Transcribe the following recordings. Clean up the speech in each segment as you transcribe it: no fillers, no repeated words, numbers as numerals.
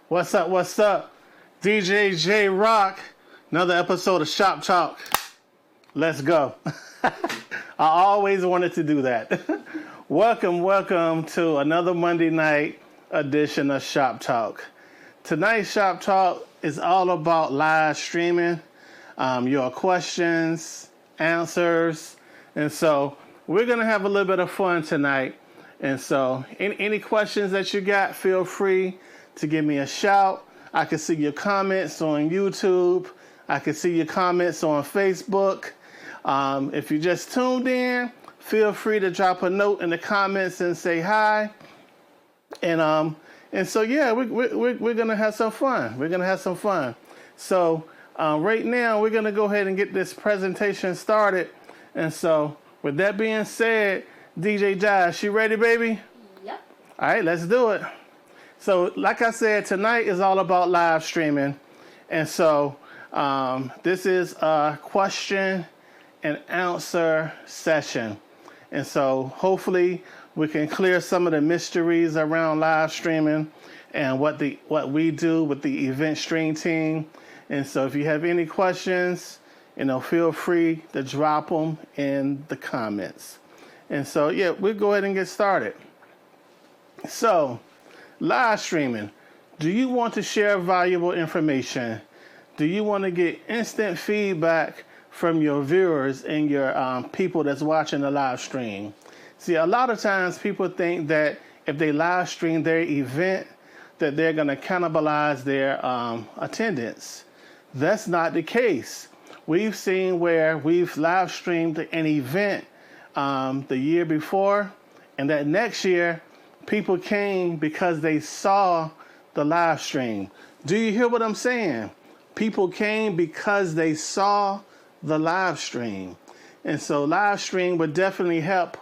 What's up? What's up? DJ J Rock. Another episode of Shop Talk. Let's go. I always wanted to do that. Welcome to another Monday night edition of Shop Talk. Tonight's Shop Talk is all about live streaming, your questions, answers, and so we're going to have a little bit of fun tonight. And so any questions that you got, feel free to give me a shout. I can see your comments on YouTube. I can see your comments on Facebook. If you just tuned in, feel free to drop a note in the comments and say hi. And so yeah, we're gonna have some fun. So right now we're gonna go ahead and get this presentation started. And so with that being said, DJ Josh, you ready, baby? Yep. All right, let's do it. So like I said, tonight is all about live streaming. And so this is a question and answer session. And so hopefully we can clear some of the mysteries around live streaming and what we do with the event stream team. And so if you have any questions, feel free to drop them in the comments. And so, yeah, we'll go ahead and get started. So, live streaming. Do you want to share valuable information? Do you want to get instant feedback from your viewers and your people that's watching the live stream? See, a lot of times people think that if they live stream their event, that they're going to cannibalize their attendance. That's not the case. We've seen where we've live streamed an event the year before, and that next year people came because they saw the live stream. Do you hear what I'm saying? People came because they saw the live stream. And so live stream would definitely help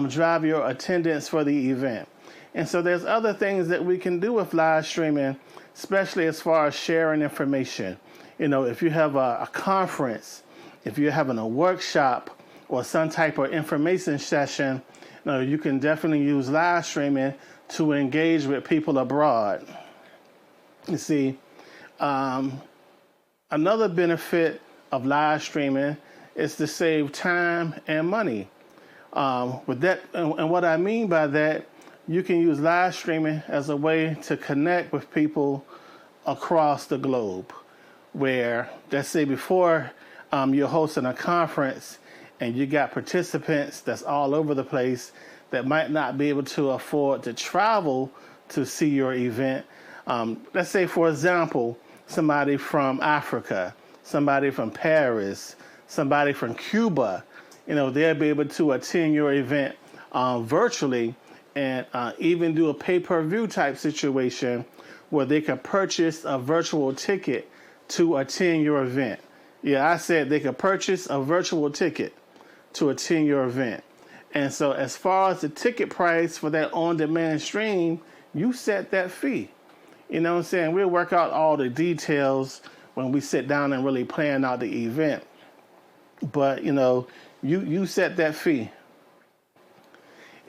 drive your attendance for the event. And so there's other things that we can do with live streaming, especially as far as sharing information. If you have a conference, if you're having a workshop or some type of information session, you can definitely use live streaming to engage with people abroad. You see, another benefit of live streaming is to save time and money. With that, and what I mean by that, you can use live streaming as a way to connect with people across the globe. Where, let's say before you're hosting a conference and you got participants that's all over the place that might not be able to afford to travel to see your event. Let's say, for example, somebody from Africa, somebody from Paris, somebody from Cuba, they'll be able to attend your event virtually and even do a pay-per-view type situation where they can purchase a virtual ticket to attend your event. Yeah, I said they could purchase a virtual ticket to attend your event. And so as far as the ticket price for that on-demand stream, you set that fee. You know what I'm saying? We'll work out all the details when we sit down and really plan out the event. But, you set that fee.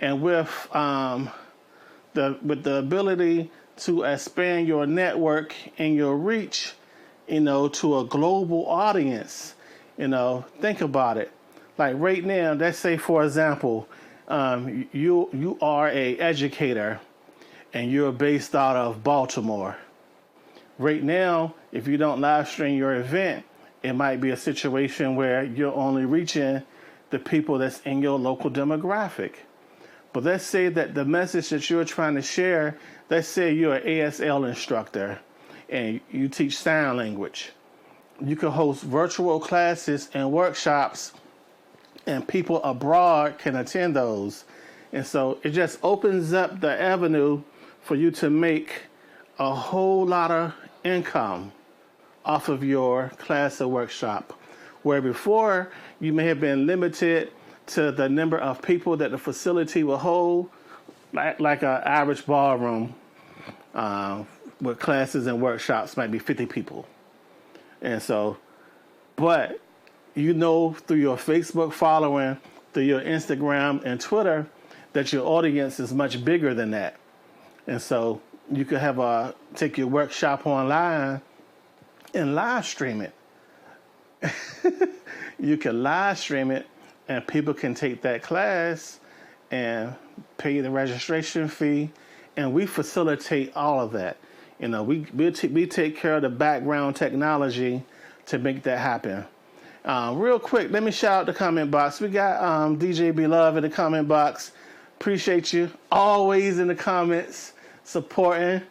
And with the ability to expand your network and your reach, to a global audience, think about it. Like right now, let's say, for example, you are a educator and you're based out of Baltimore. Right now, if you don't live stream your event, it might be a situation where you're only reaching the people that's in your local demographic. But let's say that the message that you're trying to share, let's say you're an ASL instructor and you teach sign language. You can host virtual classes and workshops, and people abroad can attend those. And so it just opens up the avenue for you to make a whole lot of income off of your class or workshop, where before you may have been limited to the number of people that the facility will hold, like an average ballroom with classes and workshops might be 50 people. And so, but through your Facebook following, through your Instagram and Twitter, that your audience is much bigger than that. And so You could take your workshop online and live stream it. You can live stream it, and people can take that class and pay the registration fee, and we facilitate all of that. We take care of the background technology to make that happen. Real quick, let me shout out the comment box. We got DJ Beloved in the comment box. Appreciate you always in the comments supporting.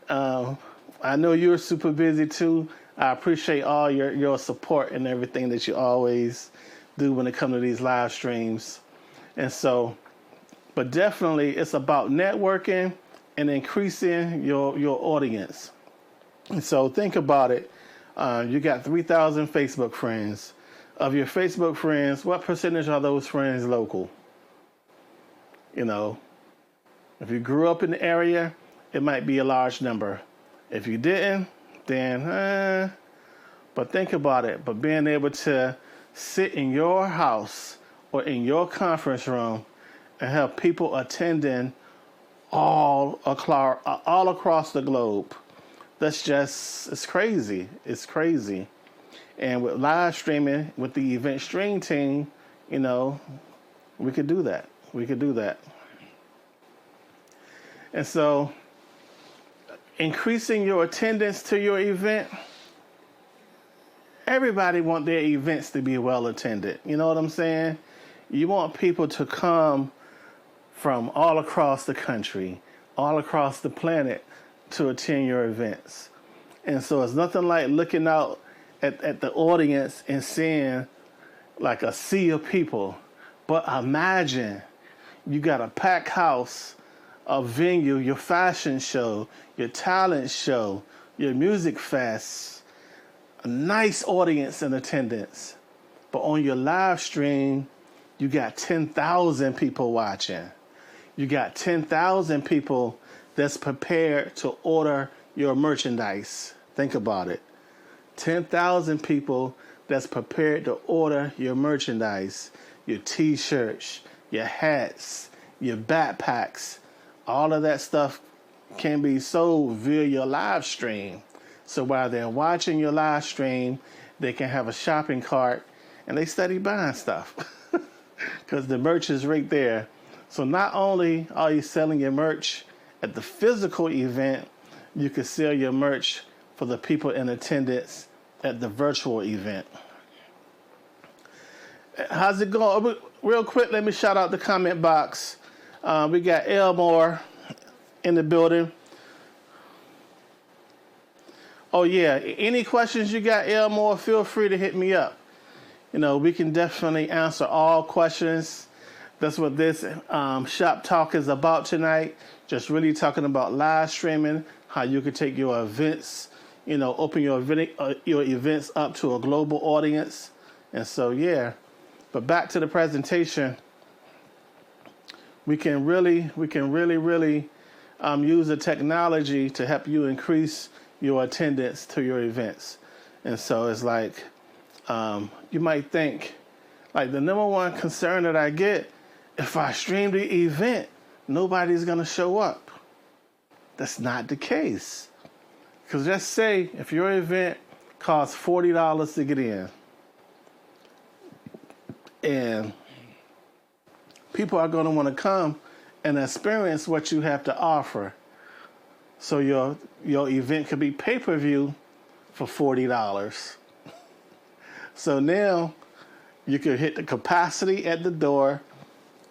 I know you're super busy too. I appreciate all your support and everything that you always do when it comes to these live streams. And so, but definitely it's about networking and increasing your audience. And so think about it. You got 3,000 Facebook friends. Of your Facebook friends, what percentage are those friends local? If you grew up in the area, it might be a large number. If you didn't, then, but think about it. But being able to sit in your house or in your conference room and have people attending all across the globe, it's crazy. It's crazy. And with live streaming, with the event stream team, we could do that. And so, increasing your attendance to your event, everybody want their events to be well attended. You know what I'm saying? You want people to come from all across the country, all across the planet to attend your events. And so it's nothing like looking out at the audience and seeing like a sea of people. But imagine you got a packed house, a venue, your fashion show, your talent show, your music fest, a nice audience in attendance. But on your live stream, you got 10,000 people watching. You got 10,000 people that's prepared to order your merchandise. Think about it. 10,000 people that's prepared to order your merchandise, your t-shirts, your hats, your backpacks. All of that stuff can be sold via your live stream. So while they're watching your live stream, they can have a shopping cart and they study buying stuff because the merch is right there. So not only are you selling your merch at the physical event, you can sell your merch for the people in attendance at the virtual event. How's it going? Real quick, let me shout out the comment box. We got Elmore in the building. Oh yeah, any questions you got, Elmore, feel free to hit me up. We can definitely answer all questions. That's what this shop talk is about tonight. Just really talking about live streaming, how you can take your events, open your events up to a global audience. And so, yeah. But back to the presentation. We can really use the technology to help you increase your attendance to your events. And so it's like, you might think, like the number one concern that I get, if I stream the event, nobody's going to show up. That's not the case. Because just say if your event costs $40 to get in, and people are going to want to come and experience what you have to offer. So your event could be pay-per-view for $40. So now you could hit the capacity at the door,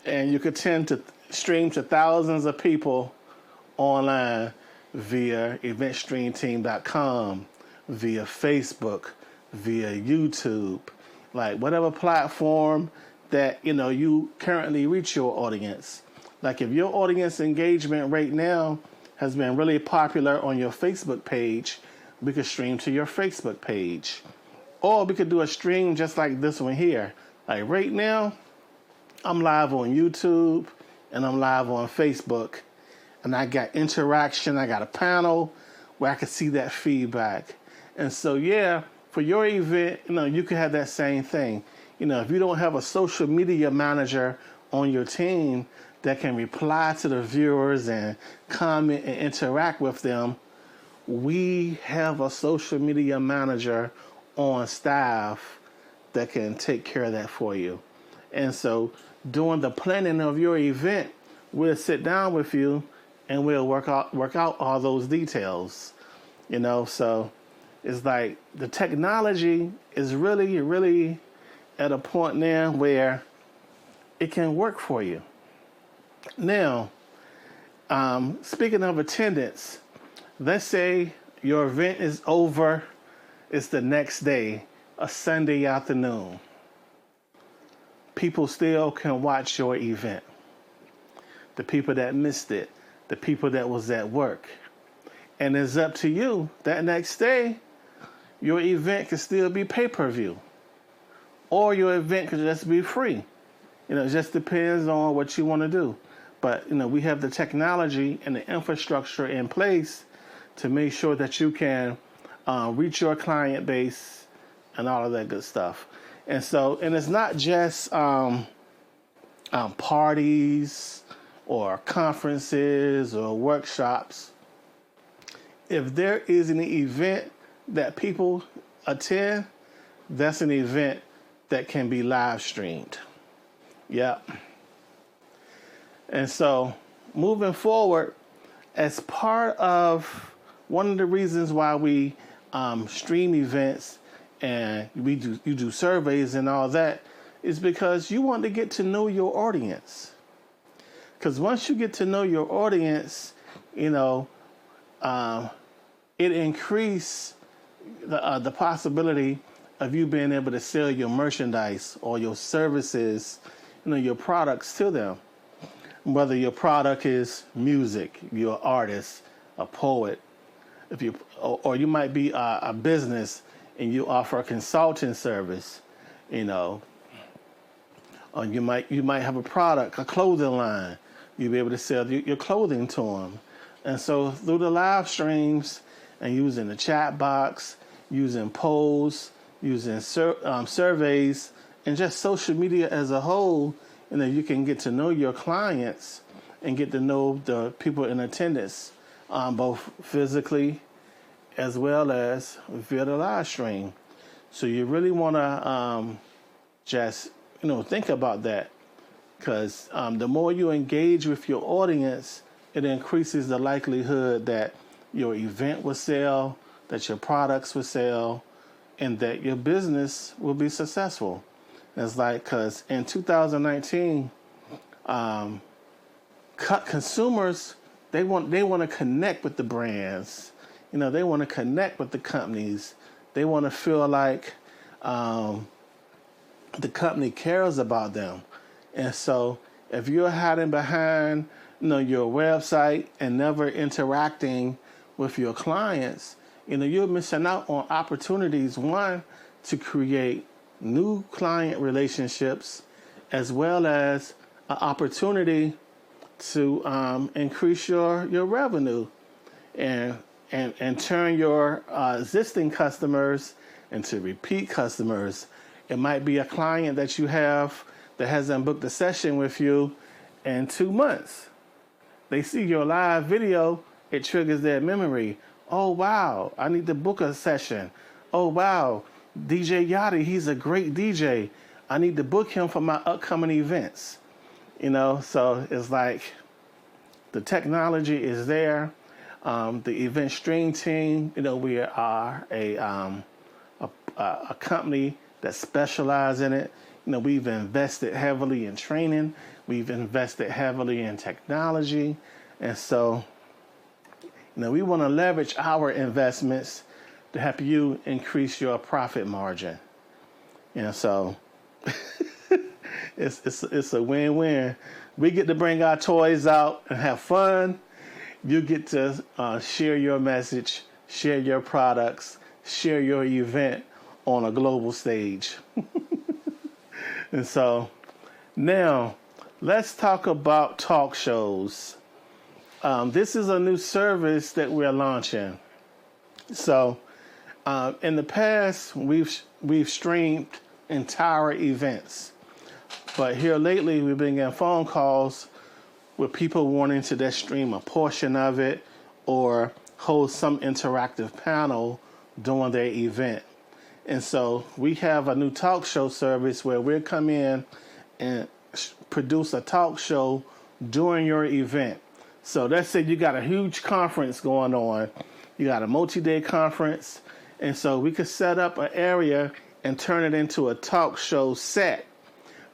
and you could tend to stream to thousands of people online via eventstreamteam.com, via Facebook, via YouTube, like whatever platform that you currently reach your audience. Like if your audience engagement right now has been really popular on your Facebook page, we could stream to your Facebook page. Or we could do a stream just like this one here. Like right now, I'm live on YouTube and I'm live on Facebook. And I got interaction, I got a panel where I can see that feedback. And so, yeah, for your event, you could have that same thing. If you don't have a social media manager on your team that can reply to the viewers and comment and interact with them, we have a social media manager on staff that can take care of that for you. And so during the planning of your event, we'll sit down with you and we'll work out all those details. So it's like the technology is really, really at a point now where it can work for you. Now, speaking of attendance, let's say your event is over. It's the next day, a Sunday afternoon. People still can watch your event. The people that missed it, the people that was at work. And it's up to you. That next day, your event can still be pay-per-view. Or your event could just be free. It just depends on what you want to do. But, we have the technology and the infrastructure in place to make sure that you can reach your client base and all of that good stuff. And it's not just parties or conferences or workshops. If there is an event that people attend, that's an event that can be live streamed. Yep. And so moving forward, as part of one of the reasons why we stream events and you do surveys and all that is because you want to get to know your audience. Because once you get to know your audience, it increases the possibility of you being able to sell your merchandise or your services, your products to them. Whether your product is music, you're an artist, a poet, or you might be a business and you offer a consulting service, or you might have a product, a clothing line. You'll be able to sell your clothing to them. And so through the live streams and using the chat box, using polls, using surveys, and just social media as a whole, you can get to know your clients and get to know the people in attendance, both physically as well as via the live stream. So you really want to just, think about that, because the more you engage with your audience, it increases the likelihood that your event will sell, that your products will sell, and that your business will be successful. It's like, because in 2019, consumers, they want to connect with the brands. They want to connect with the companies. They want to feel like the company cares about them. And so if you're hiding behind, your website and never interacting with your clients, you're missing out on opportunities, one, to create new client relationships, as well as an opportunity to increase your revenue and turn your existing customers into repeat customers. It might be a client that you have that hasn't booked a session with you in 2 months. They see your live video, it triggers their memory. Oh, wow, I need to book a session. Oh, wow, DJ Yachty, he's a great DJ. I need to book him for my upcoming events. So it's like the technology is there. The event stream team, we are a company that specializes in it. We've invested heavily in training. We've invested heavily in technology. And so, we want to leverage our investments to help you increase your profit margin. So it's a win-win. We get to bring our toys out and have fun. You get to share your message, share your products, share your event on a global stage. And so now let's talk about talk shows. This is a new service that we're launching. So in the past, we've streamed entire events. But here lately, we've been getting phone calls with people wanting to just stream a portion of it or hold some interactive panel during their event. And so we have a new talk show service where we'll come in and produce a talk show during your event. So let's say you got a huge conference going on. You got a multi-day conference. And so we could set up an area and turn it into a talk show set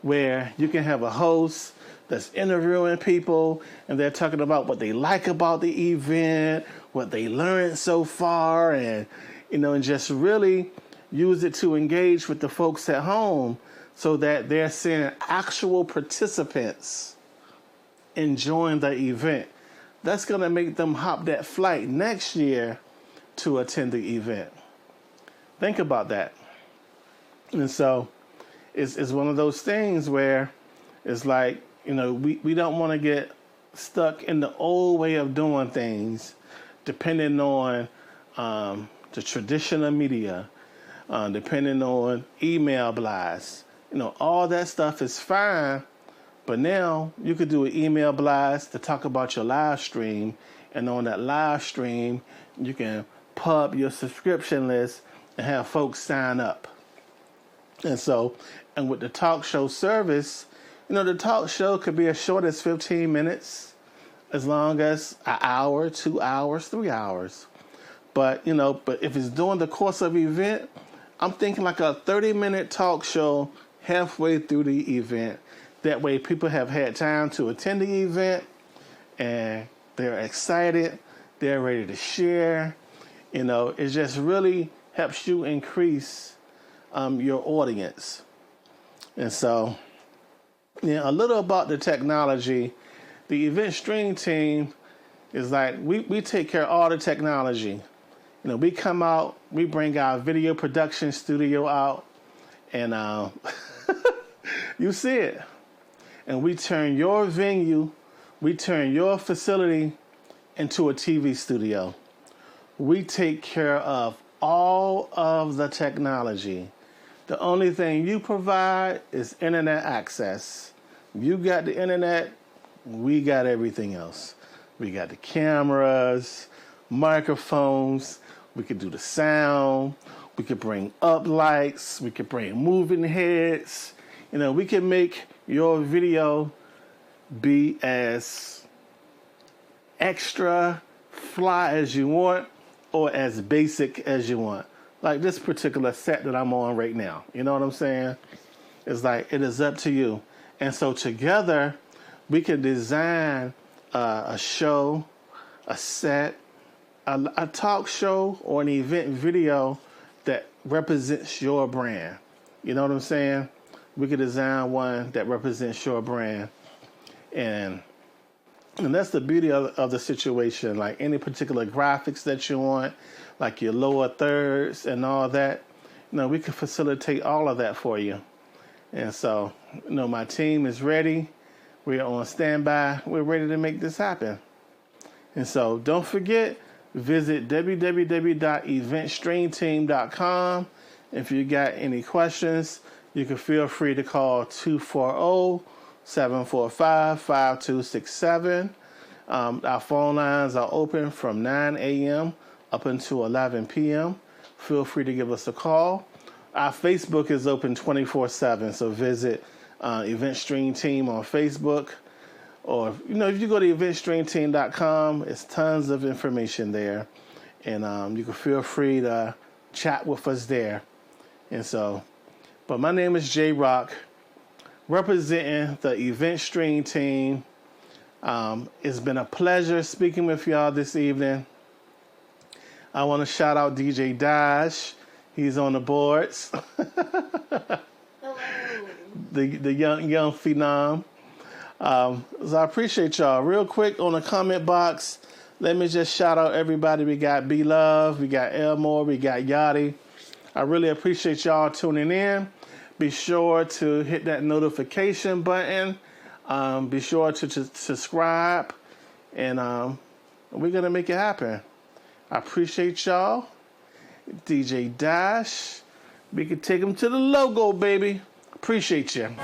where you can have a host that's interviewing people and they're talking about what they like about the event, what they learned so far, and and just really use it to engage with the folks at home so that they're seeing actual participants enjoying the event. That's going to make them hop that flight next year to attend the event. Think about that. And so it's one of those things where it's like, we don't want to get stuck in the old way of doing things, depending on the traditional media, depending on email blasts. All that stuff is fine, but now you could do an email blast to talk about your live stream, and on that live stream, you can pub your subscription list and have folks sign up. And with the talk show service, the talk show could be as short as 15 minutes, as long as an hour, 2 hours, 3 hours. But if it's during the course of the event, I'm thinking like a 30-minute talk show halfway through the event. That way people have had time to attend the event and they're excited, they're ready to share. It just really helps you increase your audience. And so, a little about the technology. The event stream team is like, we take care of all the technology. We come out, we bring our video production studio out, and you see it. And we turn your venue, we turn your facility into a TV studio. We take care of all of the technology. The only thing you provide is internet access. You got the internet, we got everything else. We got the cameras, microphones, we could do the sound, we could bring up lights, we could bring moving heads. We can make your video be as extra fly as you want or as basic as you want. Like this particular set that I'm on right now. You know what I'm saying? It's like, it is up to you. And so together, we can design a show, a set, a talk show, or an event video that represents your brand. You know what I'm saying? We could design one that represents your brand. And that's the beauty of the situation. Like any particular graphics that you want, like your lower thirds and all that, we can facilitate all of that for you. And so, my team is ready. We're on standby. We're ready to make this happen. And so don't forget, visit www.eventstreamteam.com. If you got any questions, you can feel free to call 240-745-5267. Our phone lines are open from 9 a.m. up until 11 p.m. Feel free to give us a call. Our Facebook is open 24/7, so visit Event Stream Team on Facebook. Or, if you go to eventstreamteam.com, it's tons of information there. And you can feel free to chat with us there. And so, but my name is J Rock, representing the Event Stream Team. It's been a pleasure speaking with y'all this evening. I want to shout out DJ Dash. He's on the boards. Hello. The young phenom. So I appreciate y'all. Real quick on the comment box, let me just shout out everybody. We got B Love, we got Elmore, we got Yachty. I really appreciate y'all tuning in. Be sure to hit that notification button. Be sure to subscribe, and we're gonna make it happen. I appreciate y'all. DJ Dash, we can take them to the logo, baby. Appreciate you.